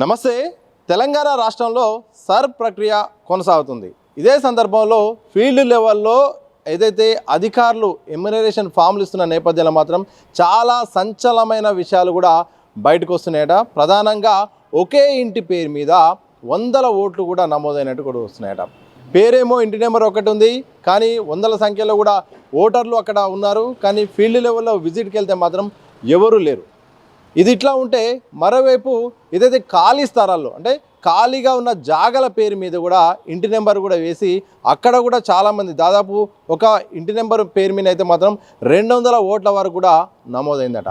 నమస్తే. తెలంగాణ రాష్ట్రంలో సర్ ప్రక్రియ కొనసాగుతుంది. ఇదే సందర్భంలో ఫీల్డ్ లెవెల్లో ఏదైతే అధికారులు ఎమ్యునరేషన్ ఫామ్లు ఇస్తున్న నేపథ్యంలో మాత్రం చాలా సంచలనమైన విషయాలు కూడా బయటకు వస్తున్నాయట. ప్రధానంగా ఒకే ఇంటి పేరు మీద 100 ఓట్లు కూడా నమోదైనట్టు కూడా వస్తున్నాయట. పేరేమో ఇంటి నెంబర్ ఒకటి ఉంది, కానీ 100ల సంఖ్యలో కూడా ఓటర్లు అక్కడ ఉన్నారు. కానీ ఫీల్డ్ లెవెల్లో విజిట్కి వెళ్తే మాత్రం ఎవరూ లేరు. ఇది ఇట్లా ఉంటే మరోవైపు ఏదైతే ఖాళీ స్థలాల్లో అంటే ఖాళీగా ఉన్న జాగల పేరు మీద కూడా ఇంటి నెంబర్ కూడా వేసి అక్కడ కూడా చాలామంది దాదాపు ఒక ఇంటి నెంబర్ పేరు మీద అయితే మాత్రం 200 ఓట్ల వరకు కూడా నమోదైందట.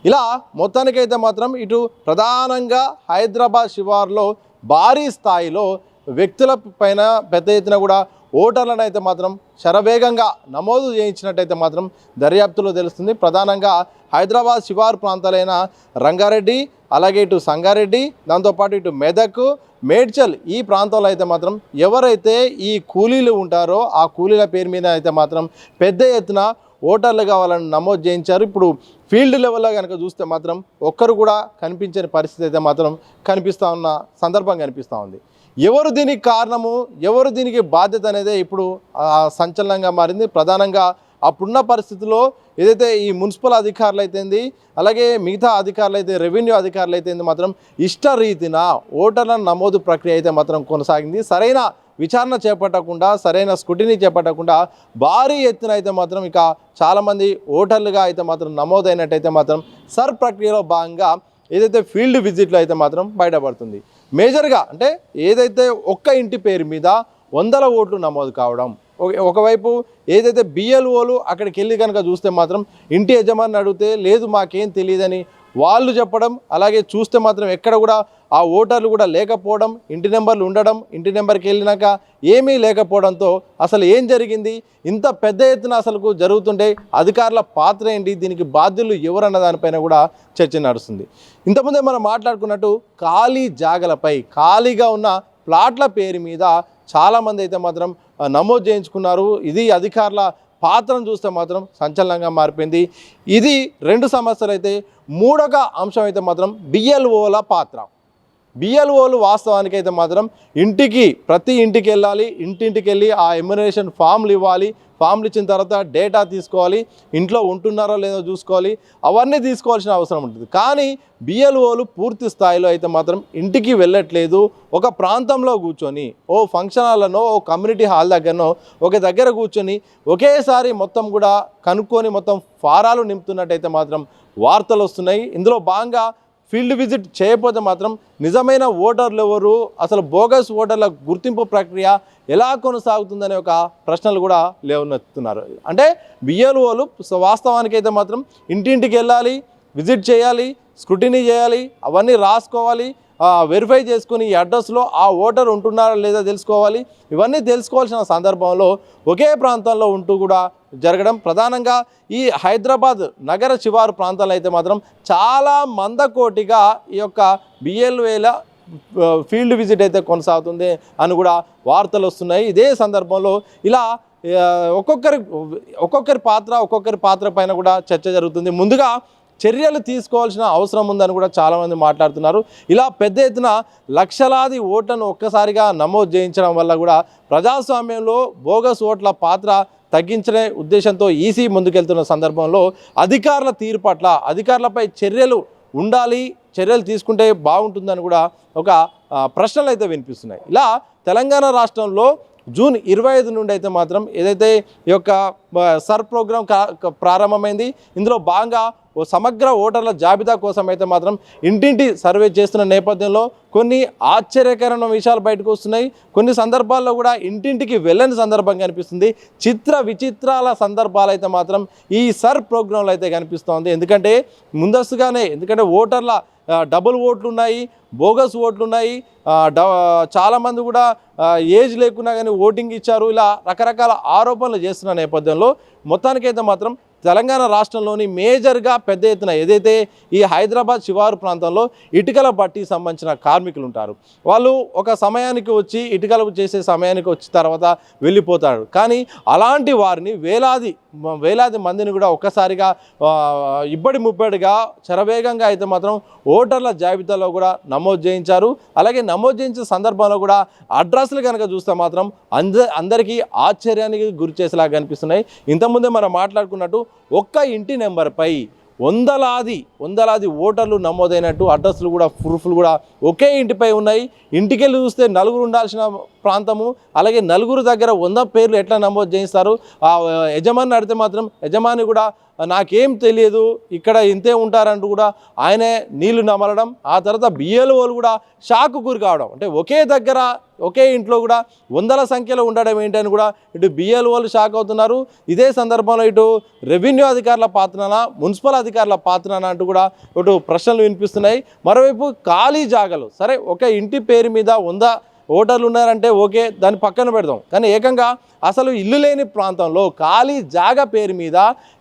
ఇలా మొత్తానికైతే మాత్రం ఇటు ప్రధానంగా హైదరాబాద్ శివార్లో భారీ స్థాయిలో వ్యక్తుల పైన పెద్ద ఎత్తున కూడా ఓటర్లను అయితే మాత్రం శరవేగంగా నమోదు చేయించినట్టయితే మాత్రం దర్యాప్తులో తెలుస్తుంది. ప్రధానంగా హైదరాబాద్ శివారు ప్రాంతాలైన రంగారెడ్డి, అలాగే ఇటు సంగారెడ్డి, దాంతోపాటు ఇటు మెదక్, మేడ్చల్ ఈ ప్రాంతాల్లో అయితే మాత్రం ఎవరైతే ఈ కూలీలు ఉంటారో ఆ కూలీల పేరు మీద అయితే మాత్రం పెద్ద ఎత్తున ఓటర్లు కావాలని నమోదు చేయించారు. ఇప్పుడు ఫీల్డ్ లెవెల్లో కనుక చూస్తే మాత్రం ఒక్కరు కూడా కనిపించని పరిస్థితి అయితే మాత్రం కనిపిస్తూ ఉన్న సందర్భం కనిపిస్తూ ఉంది. ఎవరు దీనికి కారణము, ఎవరు దీనికి బాధ్యత అనేది ఇప్పుడు సంచలనంగా మారింది. ప్రధానంగా అప్పుడున్న పరిస్థితుల్లో ఏదైతే ఈ మున్సిపల్ అధికారులు అయితేంది, అలాగే మిగతా అధికారులు అయితే రెవెన్యూ అధికారులు అయితేంది మాత్రం ఇష్టరీతిన ఓటర్ల నమోదు ప్రక్రియ అయితే మాత్రం కొనసాగింది. సరైన విచారణ చేపట్టకుండా, సరైన స్క్రూటినీ చేపట్టకుండా భారీ ఎత్తున అయితే మాత్రం ఇక చాలామంది ఓటర్లుగా అయితే మాత్రం నమోదైనట్టయితే మాత్రం సర్ ప్రక్రియలో భాగంగా ఏదైతే ఫీల్డ్ విజిట్లో అయితే మాత్రం బయటపడుతుంది. మేజర్గా అంటే ఏదైతే ఒక్క ఇంటి పేరు మీద 100 ఓట్లు నమోదు కావడం, ఒకవైపు ఏదైతే బిఎల్ఓలు అక్కడికి వెళ్ళి కనుక చూస్తే మాత్రం ఇంటి యజమాని అడిగితే లేదు మాకేం తెలియదని వాళ్ళు చెప్పడం, అలాగే చూస్తే మాత్రం ఎక్కడ కూడా ఆ ఓటర్లు కూడా లేకపోవడం, ఇంటి నెంబర్లు ఉండడం, ఇంటి నెంబర్కి వెళ్ళినాక ఏమీ లేకపోవడంతో అసలు ఏం జరిగింది, ఇంత పెద్ద ఎత్తున అసలు జరుగుతుంటే అధికారుల పాత్ర ఏంటి, దీనికి బాధ్యులు ఎవరన్న దానిపైన కూడా చర్చ నడుస్తుంది. ఇంతకుముందే మనం మాట్లాడుకున్నట్టు ఖాళీ జాగలపై, ఖాళీగా ఉన్న ప్లాట్ల పేరు మీద చాలామంది అయితే మాత్రం నమోదు చేయించుకున్నారు. ఇది అధికారుల పాత్రను చూస్తే మాత్రం సంచలనంగా మారిపోయింది. ఇది 2 సమస్యలు అయితే, మూడొక అంశం అయితే మాత్రం బిఎల్ఓల పాత్ర. బిఎల్ఓలు వాస్తవానికి అయితే మాత్రం ప్రతి ఇంటికి వెళ్ళాలి, ఇంటింటికి వెళ్ళి ఆ ఎమ్యునరేషన్ ఫామ్లు ఇవ్వాలి, ఫామ్లు ఇచ్చిన తర్వాత డేటా తీసుకోవాలి, ఇంట్లో ఉంటున్నారో లేదో చూసుకోవాలి, అవన్నీ తీసుకోవాల్సిన అవసరం ఉంటుంది. కానీ బిఎల్ఓలు పూర్తి స్థాయిలో అయితే మాత్రం ఇంటికి వెళ్ళట్లేదు. ఒక ప్రాంతంలో కూర్చొని ఓ ఫంక్షన్ హాల్లోనో, ఓ కమ్యూనిటీ హాల్ దగ్గరనో ఒక దగ్గర కూర్చొని ఒకేసారి మొత్తం కూడా కనుక్కొని మొత్తం ఫారాలు నింపుతున్నట్టయితే మాత్రం వార్తలు వస్తున్నాయి. ఇందులో భాగంగా ఫీల్డ్ విజిట్ చేయకపోతే మాత్రం నిజమైన ఓటర్లు ఎవరు, అసలు బోగస్ ఓటర్ల గుర్తింపు ప్రక్రియ ఎలా కొనసాగుతుందనే ఒక ప్రశ్నలు కూడా లేవనెత్తుతున్నారు. అంటే బిఎల్ఓలు వాస్తవానికి అయితే మాత్రం ఇంటింటికి వెళ్ళాలి, విజిట్ చేయాలి, స్క్రూటినీ చేయాలి, అవన్నీ రాసుకోవాలి, వెరిఫై చేసుకుని ఈ అడ్రస్లో ఆ ఓటర్ ఉంటున్నారా లేదా తెలుసుకోవాలి. ఇవన్నీ తెలుసుకోవాల్సిన సందర్భంలో ఒకే ప్రాంతంలో ఉంటూ కూడా జరగడం, ప్రధానంగా ఈ హైదరాబాద్ నగర శివారు ప్రాంతాల్లో అయితే మాత్రం చాలా మందకోటిగా ఈ యొక్క బిఎల్ఓల ఫీల్డ్ విజిట్ అయితే కొనసాగుతుంది అని కూడా వార్తలు వస్తున్నాయి. ఇదే సందర్భంలో ఇలా ఒక్కొక్కరి పాత్ర పైన కూడా చర్చ జరుగుతుంది. ముందుగా చర్యలు తీసుకోవాల్సిన అవసరం ఉందని కూడా చాలామంది మాట్లాడుతున్నారు. ఇలా పెద్ద ఎత్తున లక్షలాది ఓట్లను ఒక్కసారిగా నమోదు చేయించడం వల్ల కూడా ప్రజాస్వామ్యంలో బోగస్ ఓట్ల పాత్ర తగ్గించే ఉద్దేశంతో ఈసీ ముందుకెళ్తున్న సందర్భంలో అధికారుల తీరు పట్ల అధికారులపై చర్యలు ఉండాలి, చర్యలు తీసుకుంటే బాగుంటుందని కూడా ఒక ప్రశ్నలు అయితే వినిపిస్తున్నాయి. ఇలా తెలంగాణ రాష్ట్రంలో జూన్ 25 నుండి అయితే మాత్రం ఏదైతే ఈ యొక్క సర్ ప్రోగ్రాం ప్రారంభమైంది, ఇందులో భాగంగా ఓ సమగ్ర ఓటర్ల జాబితా కోసం అయితే మాత్రం ఇంటింటి సర్వే చేస్తున్న నేపథ్యంలో కొన్ని ఆశ్చర్యకరమైన విషయాలు బయటకు వస్తున్నాయి. కొన్ని సందర్భాల్లో కూడా ఇంటింటికి వెళ్ళని సందర్భం కనిపిస్తుంది. విచిత్రాల సందర్భాలు అయితే మాత్రం ఈ సర్ ప్రోగ్రాంలో అయితే కనిపిస్తోంది. ఎందుకంటే ఓటర్ల డబుల్ ఓట్లు ఉన్నాయి, బోగస్ ఓట్లు ఉన్నాయి, చాలామంది కూడా ఏజ్ లేకున్నా కానీ ఓటింగ్ ఇచ్చారు. ఇలా రకరకాల ఆరోపణలు చేస్తున్న నేపథ్యంలో మొత్తానికైతే మాత్రం తెలంగాణ రాష్ట్రంలోని మేజర్గా పెద్ద ఎత్తున ఏదైతే ఈ హైదరాబాద్ శివారు ప్రాంతంలో ఇటుకల బట్టీకి సంబంధించిన కార్మికులు ఉంటారు. వాళ్ళు ఒక సమయానికి వచ్చి ఇటుకలు చేసే సమయానికి వచ్చిన తర్వాత వెళ్ళిపోతారు. కానీ అలాంటి వారిని వేలాది వేలాది మందిని కూడా ఒక్కసారిగా ఇబ్బడి ముబ్బడిగా శరవేగంగా అయితే మాత్రం ఓటర్ల జాబితాలో కూడా నమోదు చేయించారు. అలాగే నమోదు చేయించిన సందర్భంలో కూడా అడ్రస్లు కనుక చూస్తే మాత్రం అందరికీ ఆశ్చర్యానికి గురి చేసేలాగా కనిపిస్తున్నాయి. ఇంతకుముందే మనం మాట్లాడుకున్నట్టు ఒక్క ఇంటి నెంబర్పై వందలాది ఓటర్లు నమోదైనట్టు అడ్రస్లు కూడా ప్రూఫ్లు కూడా ఒకే ఇంటిపై ఉన్నాయి. ఇంటికెళ్ళి చూస్తే నలుగురు ఉండాల్సిన ప్రాంతము, అలాగే నలుగురు దగ్గర 100 పేర్లు ఎట్లా నమోదు చేయిస్తారు? ఆ యజమాని అడిగితే మాత్రం యజమాని కూడా నాకేం తెలియదు, ఇక్కడ ఇంతే ఉంటారంటూ కూడా ఆయనే నీళ్లు నమలడం. ఆ తర్వాత బిఎల్ఓలు కూడా షాకు గురి కావడం, అంటే ఒకే దగ్గర ఒకే ఇంట్లో కూడా వందల సంఖ్యలో ఉండడం ఏంటని కూడా ఇటు బిఎల్ఓలు షాక్ అవుతున్నారు. ఇదే సందర్భంలో ఇటు రెవెన్యూ అధికారుల పాత్రనా, మున్సిపల్ అధికారుల పాత్రనా అంటూ కూడా ఇటు ప్రశ్నలు వినిపిస్తున్నాయి. మరోవైపు ఖాళీ జాగాలు, సరే ఒక ఇంటి పేరు మీద 100 ఓటర్లు ఉన్నారంటే ఓకే, దాన్ని పక్కన పెడదాం. కానీ ఏకంగా అసలు ఇల్లు లేని ప్రాంతంలో ఖాళీ జాగా పేరు మీద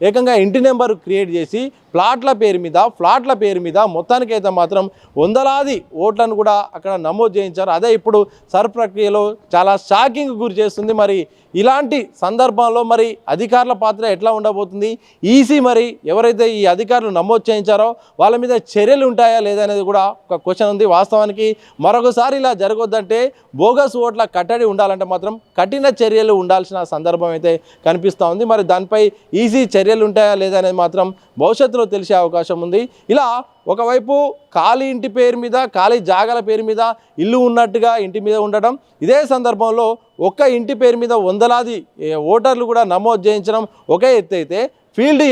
ఏకంగా ఇంటి నెంబరు క్రియేట్ చేసి ఫ్లాట్ల పేరు మీద మొత్తానికైతే మాత్రం వందలాది ఓట్లను కూడా అక్కడ నమోదు చేయించారు. అదే ఇప్పుడు సర్ ప్రక్రియలో చాలా షాకింగ్ గురి చేస్తుంది. మరి ఇలాంటి సందర్భంలో మరి అధికారుల పాత్ర ఎట్లా ఉండబోతుంది? ఈసీ మరి ఎవరైతే ఈ అధికారులు నమోదు చేయించారో వాళ్ళ మీద చర్యలు ఉంటాయా లేదా అనేది కూడా ఒక క్వశ్చన్ ఉంది. వాస్తవానికి మరొకసారి ఇలా జరగొద్దంటే, బోగస్ ఓట్ల కట్టడి ఉండాలంటే మాత్రం కఠిన చర్యలు ఉండాల్సిన సందర్భం అయితే కనిపిస్తూ ఉంది. మరి దానిపై ఈసీ చర్యలు ఉంటాయా లేదా అనేది మాత్రం భవిష్యత్తులో తెలిసే అవకాశం ఉంది. ఇలా ఒకవైపు ఖాళీ ఇంటి పేరు మీద, ఖాళీ జాగాల పేరు మీద ఇల్లు ఉన్నట్టుగా ఇంటి మీద ఉండటం, ఇదే సందర్భంలో ఒక్క ఇంటి పేరు మీద వందలాది ఓటర్లు కూడా నమోదు చేయించడం ఒకే ఎత్తు అయితే, ఫీల్డ్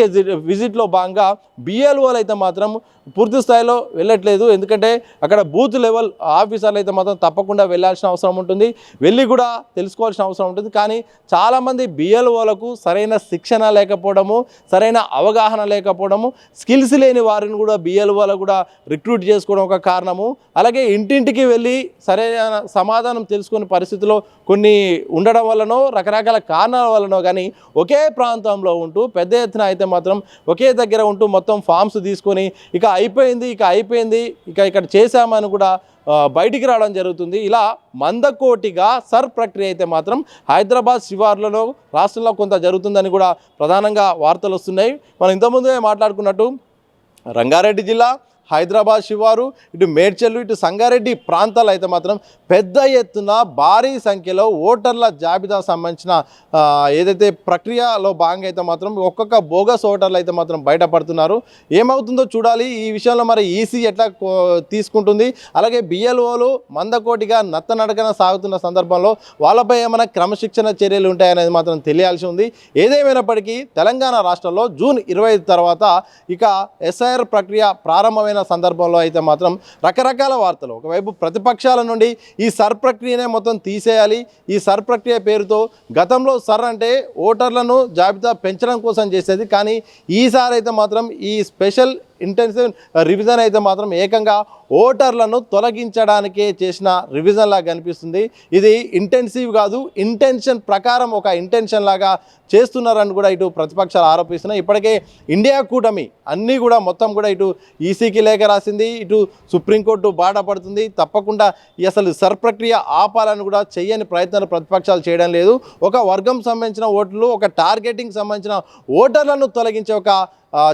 విజిట్లో భాగంగా బిఎల్ఓలు అయితే మాత్రం పూర్తి స్థాయిలో వెళ్ళట్లేదు. ఎందుకంటే అక్కడ బూత్ లెవెల్ ఆఫీసర్లు అయితే మాత్రం తప్పకుండా వెళ్ళాల్సిన అవసరం ఉంటుంది, వెళ్ళి కూడా తెలుసుకోవాల్సిన అవసరం ఉంటుంది. కానీ చాలామంది బిఎల్ఓలకు సరైన శిక్షణ లేకపోవడము, సరైన అవగాహన లేకపోవడము, స్కిల్స్ లేని వారిని కూడా బిఎల్ఓలకు కూడా రిక్రూట్ చేసుకోవడం ఒక కారణము. అలాగే ఇంటింటికి వెళ్ళి సరైన సమాధానం తెలుసుకునే పరిస్థితిలో కొన్ని ఉండడం వల్లనో, రకరకాల కారణాల వల్లనో కానీ ఒకే ప్రాంతంలో ఉంటూ పెద్ద ఎత్తున అయితే మాత్రం ఒకే దగ్గర ఉంటూ మొత్తం ఫామ్స్ తీసుకొని ఇక అయిపోయింది ఇక ఇక్కడ చేశామని కూడా బయటికి రావడం జరుగుతుంది. ఇలా మందకోటిగా సర్ ప్రక్రియ అయితే మాత్రం హైదరాబాద్ శివార్లలో రాష్ట్రంలో కొంత జరుగుతుందని కూడా ప్రధానంగా వార్తలు వస్తున్నాయి. మనం ఇంతకుముందే మాట్లాడుకున్నట్టు రంగారెడ్డి జిల్లా, హైదరాబాద్ శివారు, ఇటు మేడ్చల్, ఇటు సంగారెడ్డి ప్రాంతాలు అయితే మాత్రం పెద్ద ఎత్తున భారీ సంఖ్యలో ఓటర్ల జాబితా సంబంధించిన ఏదైతే ప్రక్రియలో భాగంగా అయితే మాత్రం ఒక్కొక్క బోగస్ ఓటర్లు అయితే మాత్రం బయటపడుతున్నారు. ఏమవుతుందో చూడాలి. ఈ విషయంలో మరి ఈసీ ఎట్లా తీసుకుంటుంది, అలాగే బిఎల్ఓలు మందకోటిగా నత్తనడకన సాగుతున్న సందర్భంలో వాళ్ళపై ఏమైనా క్రమశిక్షణ చర్యలు ఉంటాయనేది మాత్రం తెలియాల్సి ఉంది. ఏదేమైనప్పటికీ తెలంగాణ రాష్ట్రంలో జూన్ 25 తర్వాత ఇక ఎస్ఐఆర్ ప్రక్రియ ప్రారంభమైన సందర్భంలో అయితే మాత్రం రకరకాల వార్తలు, ఒకవైపు ప్రతిపక్షాల నుండి ఈ సర్ ప్రక్రియనే మొత్తం తీసేయాలి, ఈ సర్ ప్రక్రియ పేరుతో గతంలో సర్ అంటే ఓటర్లను జాబితా పెంచడం కోసం చేసేది, కానీ ఈసారి అయితే మాత్రం ఈ స్పెషల్ ఇంటెన్సివ్ రివిజన్ అయితే మాత్రం ఏకంగా ఓటర్లను తొలగించడానికే చేసిన రివిజన్ లాగా కనిపిస్తుంది. ఇది ఇంటెన్సివ్ కాదు, ఇంటెన్షన్ ప్రకారం ఒక ఇంటెన్షన్ లాగా చేస్తున్నారని కూడా ఇటు ప్రతిపక్షాలు ఆరోపిస్తున్నాయి. ఇప్పటికే ఇండియా కూటమి అన్నీ కూడా మొత్తం కూడా ఇటు ఈసీకి లేఖ రాసింది, ఇటు సుప్రీంకోర్టు బాట పడుతుంది. తప్పకుండా అసలు సర్ ప్రక్రియ ఆపాలని కూడా చెయ్యని ప్రయత్నాలు ప్రతిపక్షాలు చేయడం లేదు. ఒక వర్గం సంబంధించిన ఓట్లు, ఒక టార్గెటింగ్ సంబంధించిన ఓటర్లను తొలగించే ఒక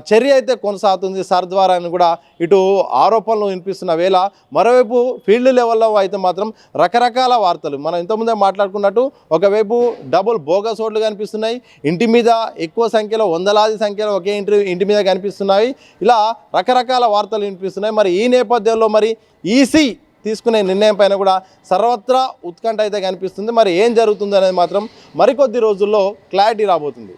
చర్య అయితే కొనసాగుతుంది సర్ ద్వారా అని కూడా ఇటు ఆరోపణలు వినిపిస్తున్న వేళ, మరోవైపు ఫీల్డ్ లెవెల్లో అయితే మాత్రం రకరకాల వార్తలు మనం ఇంతకుముందే మాట్లాడుకున్నట్టు ఒకవైపు డబుల్ బోగస్ ఓట్లు కనిపిస్తున్నాయి, ఇంటి మీద ఎక్కువ సంఖ్యలో వందలాది సంఖ్యలో ఒకే ఇంటి మీద కనిపిస్తున్నాయి. ఇలా రకరకాల వార్తలు వినిపిస్తున్నాయి. మరి ఈ నేపథ్యంలో మరి ఈసీ తీసుకునే నిర్ణయం పైన కూడా సర్వత్రా ఉత్కంఠ అయితే కనిపిస్తుంది. మరి ఏం జరుగుతుంది అనేది మాత్రం మరికొద్ది రోజుల్లో క్లారిటీ రాబోతుంది.